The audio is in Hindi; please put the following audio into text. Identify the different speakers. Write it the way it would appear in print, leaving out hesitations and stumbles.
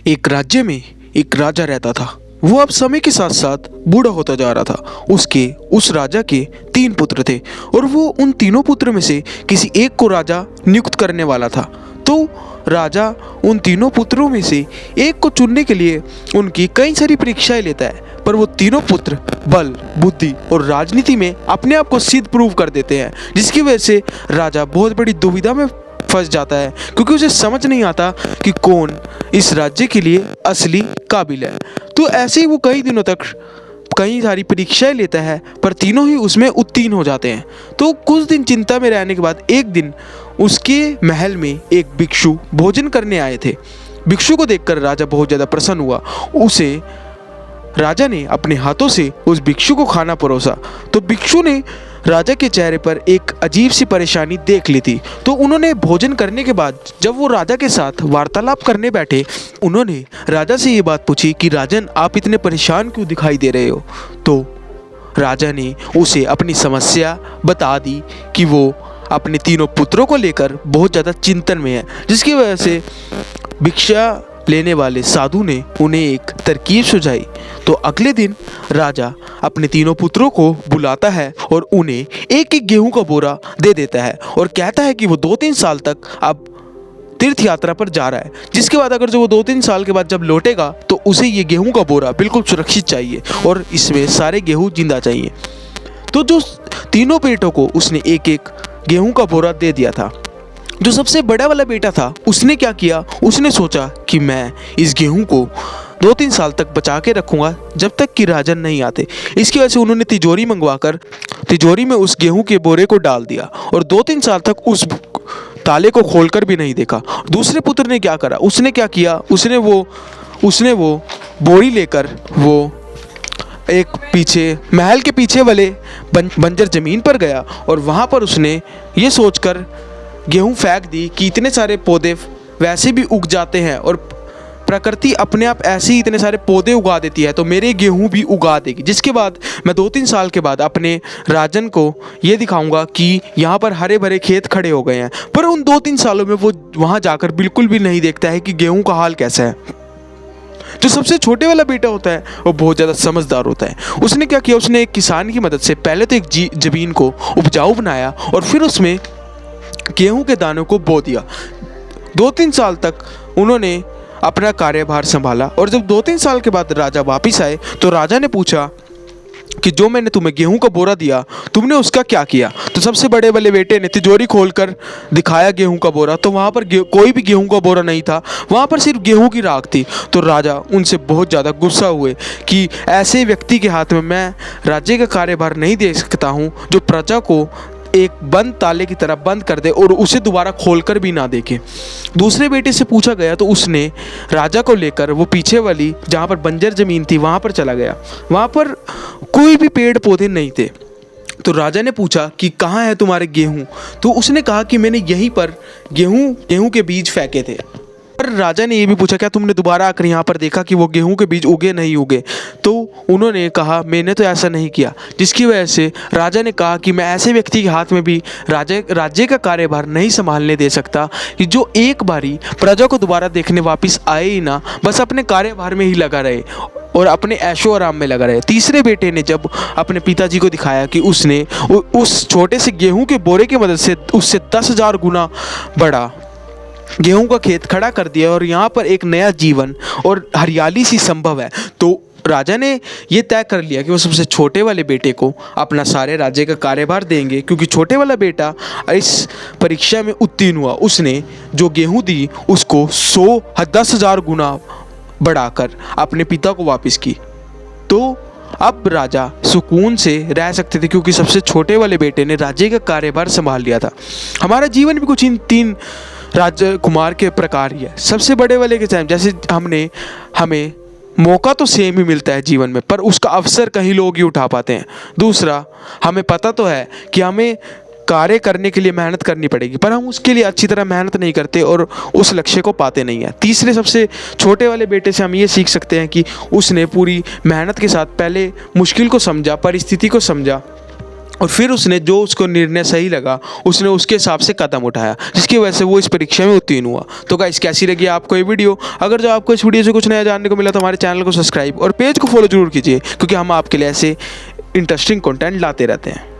Speaker 1: एक राज्य में एक राजा रहता था। वो अब समय के साथ साथ बूढ़ा होता जा रहा था। उस राजा के 3 पुत्र थे और वो उन तीनों पुत्र में से किसी एक को राजा नियुक्त करने वाला था। तो राजा उन तीनों पुत्रों में से एक को चुनने के लिए उनकी कई सारी परीक्षाएं लेता है, पर वो तीनों पुत्र बल, बुद्धि और राजनीति में अपने आप को सिद्ध प्रूव कर देते हैं, जिसकी वजह से राजा बहुत बड़ी दुविधा में फंस जाता है, क्योंकि उसे समझ नहीं आता कि कौन इस राज्य के लिए असली काबिल है। तो ऐसे ही वो कई दिनों तक कई सारी परीक्षाएं लेता है, पर तीनों ही उसमें उत्तीर्ण हो जाते हैं। तो कुछ दिन चिंता में रहने के बाद एक दिन उसके महल में एक भिक्षु भोजन करने आए थे। भिक्षु को देखकर राजा बहुत ज़्यादा प्रसन्न हुआ। राजा ने अपने हाथों से उस भिक्षु को खाना परोसा। तो भिक्षु ने राजा के चेहरे पर एक अजीब सी परेशानी देख ली थी। तो उन्होंने भोजन करने के बाद जब वो राजा के साथ वार्तालाप करने बैठे, उन्होंने राजा से ये बात पूछी कि राजन, आप इतने परेशान क्यों दिखाई दे रहे हो। तो राजा ने उसे अपनी समस्या बता दी कि वो अपने तीनों पुत्रों को लेकर बहुत ज़्यादा चिंतन में है, जिसकी वजह से भिक्षा लेने वाले साधु ने उन्हें एक तरकीब सुझाई। तो अगले दिन राजा अपने तीनों पुत्रों को बुलाता है और उन्हें एक एक गेहूं का बोरा दे देता है और कहता है कि वो 2-3 साल तक अब तीर्थ यात्रा पर जा रहा है, जिसके बाद अगर जो वो 2-3 साल के बाद जब लौटेगा तो उसे ये गेहूं का बोरा बिल्कुल सुरक्षित चाहिए और इसमें सारे गेहूं जिंदा चाहिए। तो जो तीनों बेटों को उसने एक एक गेहूं का बोरा दे दिया था। जो सबसे बड़ा वाला बेटा था, उसने क्या किया, उसने सोचा कि मैं इस गेहूं को 2-3 साल तक बचा के रखूंगा जब तक कि राजन नहीं आते। इसकी वजह से उन्होंने तिजोरी मंगवाकर तिजोरी में उस गेहूं के बोरे को डाल दिया और 2-3 साल तक उस ताले को खोलकर भी नहीं देखा। दूसरे पुत्र ने क्या करा, उसने क्या किया, उसने वो बोरी लेकर वो एक पीछे महल के पीछे वाले बंजर ज़मीन पर गया और वहाँ पर उसने ये सोचकर गेहूं फेंक दी कि इतने सारे पौधे वैसे भी उग जाते हैं और प्रकृति अपने आप ऐसे ही इतने सारे पौधे उगा देती है, तो मेरे गेहूं भी उगा देगी। जिसके बाद मैं 2-3 साल के बाद अपने राजन को ये दिखाऊंगा कि यहाँ पर हरे भरे खेत खड़े हो गए हैं। पर उन 2-3 सालों में वो वहाँ जाकर बिल्कुल भी नहीं देखता है कि गेहूं का हाल कैसा है। जो सबसे छोटे वाला बेटा होता है वो बहुत ज़्यादा समझदार होता है। उसने क्या किया, उसने एक किसान की मदद से पहले तो एक ज़मीन को उपजाऊ बनाया और फिर उसमें गेहूं के दानों को बो दिया। 2-3 साल तक उन्होंने अपना कार्यभार संभाला और जब 2-3 साल के बाद राजा वापिस आए तो राजा ने पूछा कि जो मैंने तुम्हें गेहूं का बोरा दिया, तुमने उसका क्या किया। तो सबसे बड़े वाले बेटे ने तिजोरी खोलकर दिखाया गेहूं का बोरा, तो वहाँ पर कोई भी गेहूं का बोरा नहीं था, वहाँ पर सिर्फ गेहूं की राख थी। तो राजा उनसे बहुत ज़्यादा गुस्सा हुए कि ऐसे व्यक्ति के हाथ में मैं राज्य का कार्यभार नहीं दे सकता हूँ जो प्रजा को एक बंद ताले की तरह बंद कर दे और उसे दोबारा खोलकर भी ना देखे। दूसरे बेटे से पूछा गया तो उसने राजा को लेकर वो पीछे वाली जहाँ पर बंजर ज़मीन थी वहाँ पर चला गया। वहाँ पर कोई भी पेड़ पौधे नहीं थे। तो राजा ने पूछा कि कहाँ है तुम्हारे गेहूँ। तो उसने कहा कि मैंने यहीं पर गेहूँ के बीज फेंके थे। पर राजा ने ये भी पूछा क्या तुमने दोबारा आकर यहाँ पर देखा कि वो गेहूं के बीज उगे नहीं उगे। तो उन्होंने कहा मैंने तो ऐसा नहीं किया। जिसकी वजह से राजा ने कहा कि मैं ऐसे व्यक्ति के हाथ में भी राज्य का कार्यभार नहीं संभालने दे सकता कि जो एक बारी प्रजा को दोबारा देखने वापस आए ही ना, बस अपने कार्यभार में ही लगा रहे और अपने ऐशो आराम में लगा रहे। तीसरे बेटे ने जब अपने पिताजी को दिखाया कि उसने उस छोटे से गेहूं के बोरे की मदद से उससे 10,000 गुना बड़ा गेहूं का खेत खड़ा कर दिया और यहाँ पर एक नया जीवन और हरियाली सी संभव है, तो राजा ने ये तय कर लिया कि वो सबसे छोटे वाले बेटे को अपना सारे राज्य का कार्यभार देंगे, क्योंकि छोटे वाला बेटा इस परीक्षा में उत्तीर्ण हुआ। उसने जो गेहूं दी उसको 10,000 गुना बढ़ाकर अपने पिता को वापस की। तो अब राजा सुकून से रह सकते थे क्योंकि सबसे छोटे वाले बेटे ने राज्य का कार्यभार संभाल लिया था। हमारा जीवन भी कुछ इन 3 राजकुमार के प्रकार ही है। सबसे बड़े वाले के टाइम जैसे हमें मौका तो सेम ही मिलता है जीवन में, पर उसका अवसर कहीं लोग ही उठा पाते हैं। दूसरा, हमें पता तो है कि हमें कार्य करने के लिए मेहनत करनी पड़ेगी, पर हम उसके लिए अच्छी तरह मेहनत नहीं करते और उस लक्ष्य को पाते नहीं हैं। तीसरे सबसे छोटे वाले बेटे से हम ये सीख सकते हैं कि उसने पूरी मेहनत के साथ पहले मुश्किल को समझा, परिस्थिति को समझा और फिर उसने जो उसको निर्णय सही लगा उसने उसके हिसाब से कदम उठाया, जिसकी वजह से वो इस परीक्षा में उत्तीर्ण हुआ। तो गाइस कैसी लगी आपको ये वीडियो? अगर जो आपको इस वीडियो से कुछ नया जानने को मिला तो हमारे चैनल को सब्सक्राइब और पेज को फॉलो जरूर कीजिए, क्योंकि हम आपके लिए ऐसे इंटरेस्टिंग कंटेंट लाते रहते हैं।